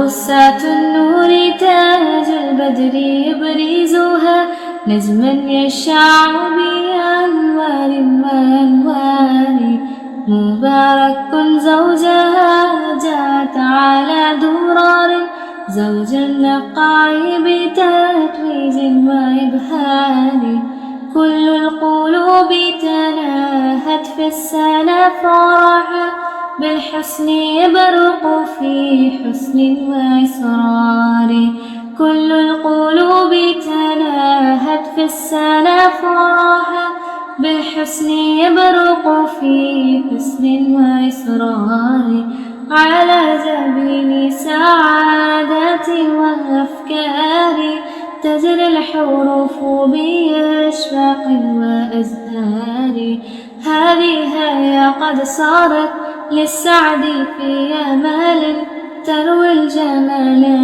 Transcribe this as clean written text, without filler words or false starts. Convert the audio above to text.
بسات النور تاج البدر يبرزها نجما يشع بأنوار وأنوار مبارك زوجها جاءت على درار زوج النقاء بتتويج وإبهار كل القلوب تناهت في السنة فرحا بالحسن يبرق في حسن وإسرار كل القلوب تناهت في السنة فرحا بالحسن يبرق في حسن وإسرار على جبين سعادة وأفكار تجري الحروف بأشواق وأزهار هذه هي قد صارت للسعد في أمال تروي الجمال